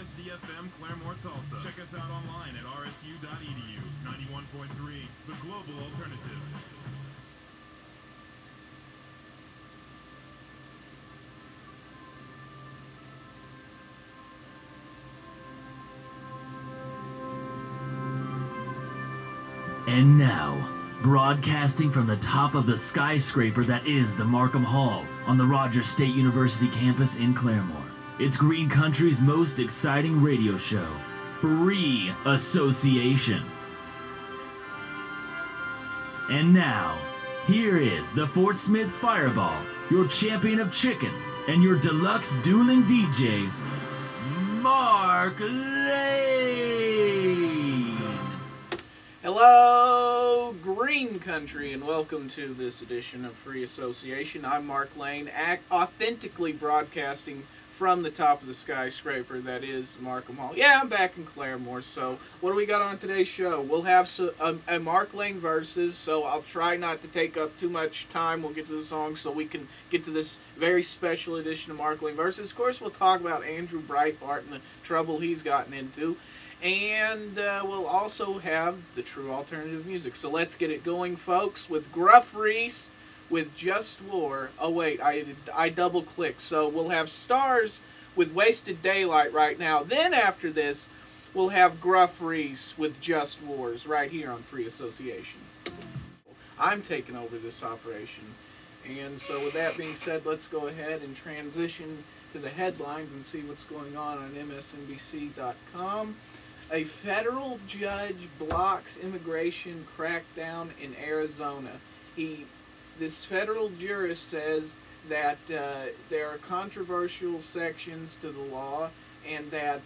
WRSCFM Claremore, Tulsa. Check us out online at rsu.edu. 91.3, the global alternative. And now, broadcasting from the top of the skyscraper that is the Markham Hall on the Rogers State University campus in Claremore, it's Green Country's most exciting radio show, Free Association. And now, here is the Fort Smith Fireball, your champion of chicken, and your deluxe dueling DJ, Mark Lane. Hello, Green Country, and welcome to this edition of Free Association. I'm Mark Lane, authentically broadcasting from the top of the skyscraper that is Markham Hall. Yeah, I'm back in Claremore, so what do we got on today's show? We'll have a Mark Lane versus, so I'll try not to take up too much time. We'll get to the song so we can get to this very special edition of Mark Lane versus. Of course, we'll talk about Andrew Breitbart and the trouble he's gotten into. And we'll also have the true alternative music. So let's get it going, folks, with Gruff Reese with Just War. Oh, wait, I double-clicked. So we'll have Stars with Wasted Daylight right now. Then after this, we'll have Gruff Reese with Just Wars right here on Free Association. I'm taking over this operation. And so with that being said, let's go ahead and transition to the headlines and see what's going on MSNBC.com. A federal judge blocks immigration crackdown in Arizona. This federal jurist says that there are controversial sections to the law, and that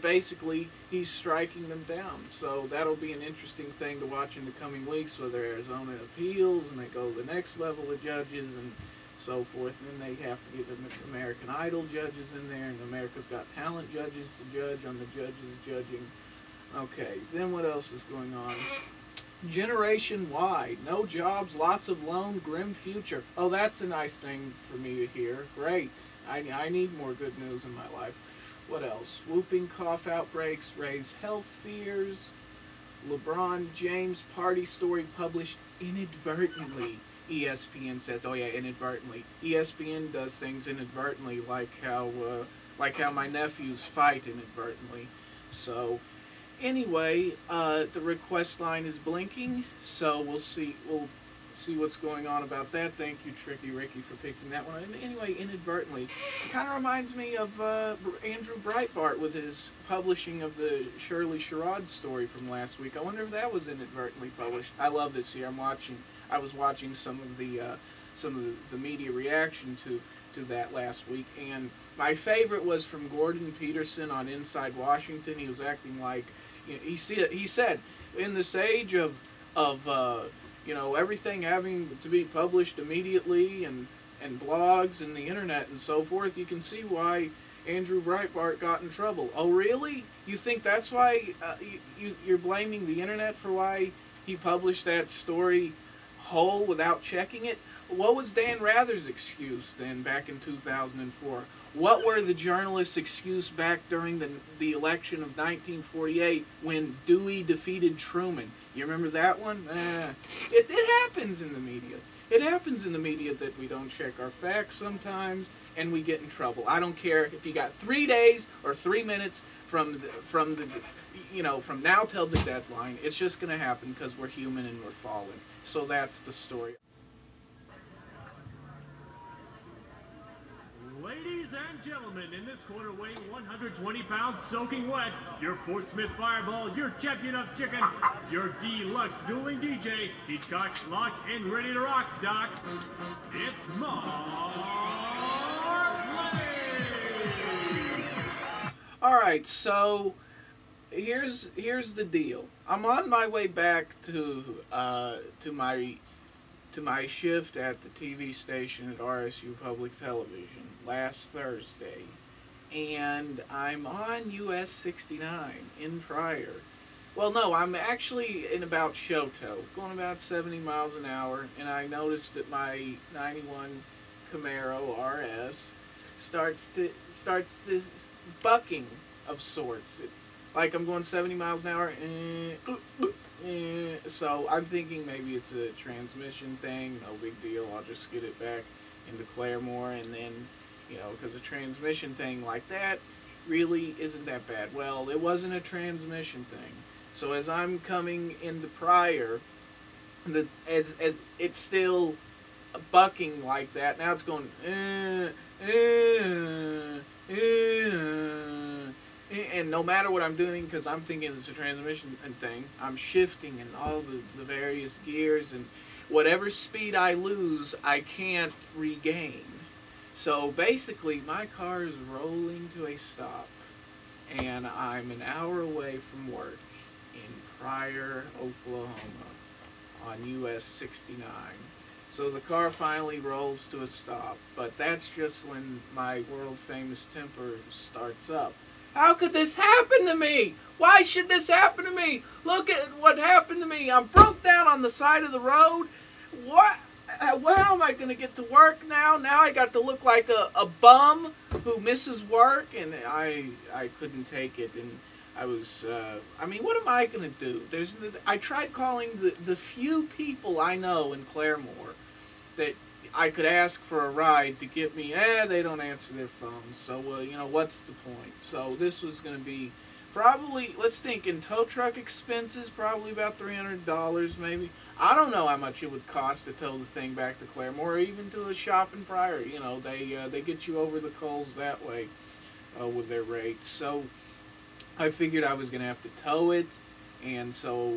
basically he's striking them down. So that'll be an interesting thing to watch in the coming weeks, whether Arizona appeals and they go to the next level of judges and so forth, and then they have to get the American Idol judges in there, and America's Got Talent judges to judge on the judges judging. Okay, then what else is going on? Generation Y, no jobs, lots of loan, grim future. Oh, that's a nice thing for me to hear. Great. I need more good news in my life. What else? Whooping cough outbreaks raise health fears. LeBron James party story published inadvertently. ESPN says, oh yeah, inadvertently. ESPN does things inadvertently, like how my nephews fight inadvertently. So, anyway, the request line is blinking, so we'll see what's going on about that. Thank you, Tricky Ricky, for picking that one. And anyway, inadvertently, it kind of reminds me of Andrew Breitbart with his publishing of the Shirley Sherrard story from last week. I wonder if that was inadvertently published. I love this here. I was watching some of the media reaction to that last week, and my favorite was from Gordon Peterson on Inside Washington. He was acting like, you know, he said, in this age of everything having to be published immediately and blogs and the internet and so forth, you can see why Andrew Breitbart got in trouble. Oh, really? You think that's why you're blaming the internet for why he published that story whole without checking it? What was Dan Rather's excuse then back in 2004? What were the journalists' excuse back during the election of 1948 when Dewey defeated Truman? You remember that one? It happens in the media. It happens in the media that we don't check our facts sometimes, and we get in trouble. I don't care if you got 3 days or 3 minutes from now till the deadline. It's just going to happen because we're human and we're falling. So that's the story. Ladies and gentlemen, in this corner weighing 120 pounds, soaking wet, your Fort Smith Fireball, your champion of chicken, your deluxe dueling DJ. He's cocked, locked, and ready to rock, Doc. It's Mark Lane. All right, so here's the deal. I'm on my way back to my shift at the TV station at RSU Public Television last Thursday, and I'm on US 69 in Pryor. Well, no, I'm actually in about Shoto, going about 70 miles an hour, and I noticed that my 91 Camaro RS starts this bucking of sorts. Like I'm going 70 miles an hour. So I'm thinking maybe it's a transmission thing. No big deal. I'll just get it back into Claremore, and then, because a transmission thing like that really isn't that bad. Well, it wasn't a transmission thing. So as I'm coming into Pryor, as it's still bucking like that. Now it's going, and no matter what I'm doing, because I'm thinking it's a transmission thing, I'm shifting in all the various gears, and whatever speed I lose, I can't regain. So basically, my car is rolling to a stop, and I'm an hour away from work in Pryor, Oklahoma, on US 69. So the car finally rolls to a stop, but that's just when my world-famous temper starts up. How could this happen to me? Why should this happen to me? Look at what happened to me. I'm broke down on the side of the road. What? How am I going to get to work now? Now I got to look like a bum who misses work, and I couldn't take it, and I was, what am I going to do? I tried calling the few people I know in Claremore that I could ask for a ride to get me. They don't answer their phones, so, what's the point? So this was going to be probably, let's think, in tow truck expenses, probably about $300 maybe. I don't know how much it would cost to tow the thing back to Claremore, or even to a shop in Pryor. They get you over the coals that way with their rates. So I figured I was going to have to tow it, and so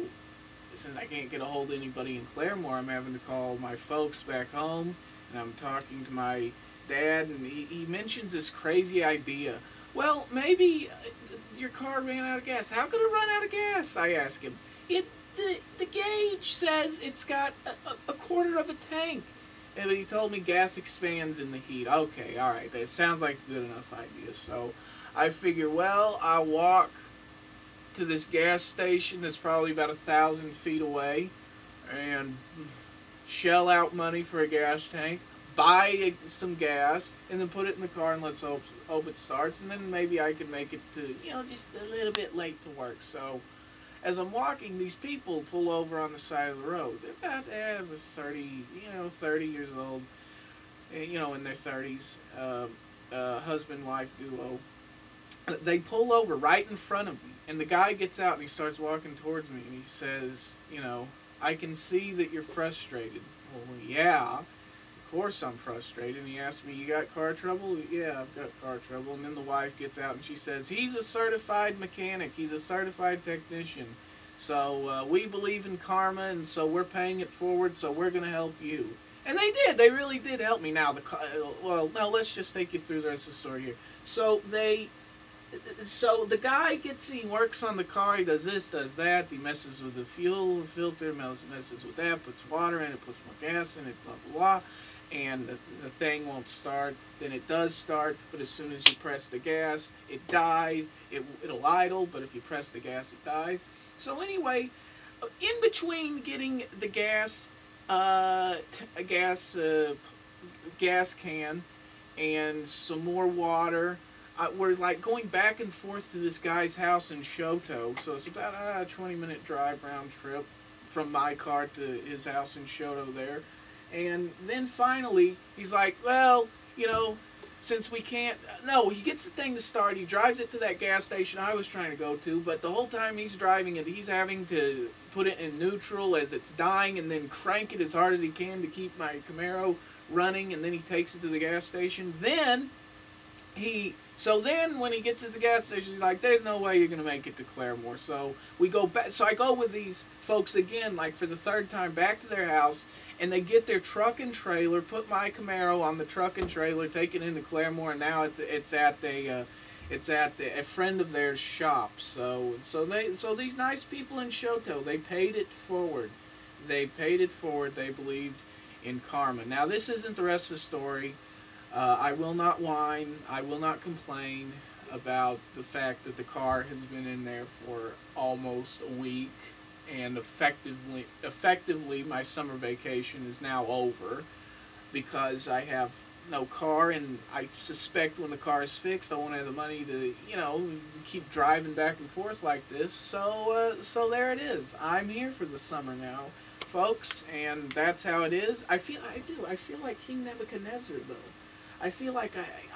since I can't get a hold of anybody in Claremore, I'm having to call my folks back home, and I'm talking to my dad, and he mentions this crazy idea. Well, maybe your car ran out of gas. How could it run out of gas? I ask him. The gauge says it's got a quarter of a tank. And he told me gas expands in the heat. Okay, all right, that sounds like a good enough idea. So I figure, well, I'll walk to this gas station that's probably about 1,000 feet away and shell out money for a gas tank, buy some gas, and then put it in the car, and let's hope it starts, and then maybe I can make it to, just a little bit late to work. So as I'm walking, these people pull over on the side of the road. They're about 30 years old, in their 30s, husband-wife duo. They pull over right in front of me, and the guy gets out and he starts walking towards me, and he says, I can see that you're frustrated. Well, yeah, of course I'm frustrated. And he asked me, you got car trouble? Yeah, I've got car trouble. And then the wife gets out and she says, he's a certified mechanic. He's a certified technician. So we believe in karma, and so we're paying it forward, so we're going to help you. And they did. They really did help me. Now, let's just take you through the rest of the story here. So the guy he works on the car, he does this, does that, he messes with the fuel filter, messes with that, puts water in it, puts more gas in it, blah, blah, blah, and the thing won't start. Then it does start, but as soon as you press the gas, it dies. It'll idle, but if you press the gas, it dies. So anyway, in between getting the gas can and some more water, we're like going back and forth to this guy's house in Shoto. So it's about a 20-minute drive round trip from my car to his house in Shoto there. And then finally, he's like, well, since we can't... No, he gets the thing to start. He drives it to that gas station I was trying to go to. But the whole time he's driving it, he's having to put it in neutral as it's dying and then crank it as hard as he can to keep my Camaro running. And then he takes it to the gas station. Then when he gets to the gas station, he's like, there's no way you're going to make it to Claremore. So we go back. So I go with these folks again, like for the third time, back to their house. And they get their truck and trailer, put my Camaro on the truck and trailer, take it into Claremore, and now it's at a friend of theirs' shop. So these nice people in Shoto, they paid it forward. They believed in karma. Now this isn't the rest of the story. I will not whine. I will not complain about the fact that the car has been in there for almost a week. And effectively, my summer vacation is now over because I have no car, and I suspect when the car is fixed, I won't have the money to, you know, keep driving back and forth like this. So there it is. I'm here for the summer now, folks, and that's how it is. I feel like King Nebuchadnezzar, though. I feel like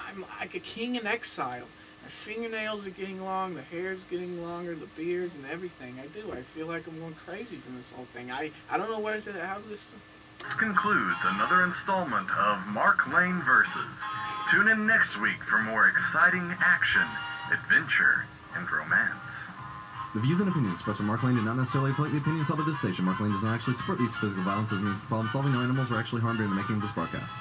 I'm like a king in exile. My fingernails are getting long, the hair's getting longer, the beard and everything. I do. I feel like I'm going crazy from this whole thing. I don't know how this... This concludes another installment of Mark Lane Versus. Tune in next week for more exciting action, adventure, and romance. The views and opinions expressed by Mark Lane do not necessarily reflect the opinions held by this station. Mark Lane does not actually support these physical violence as a means for problem solving. No animals were actually harmed during the making of this broadcast.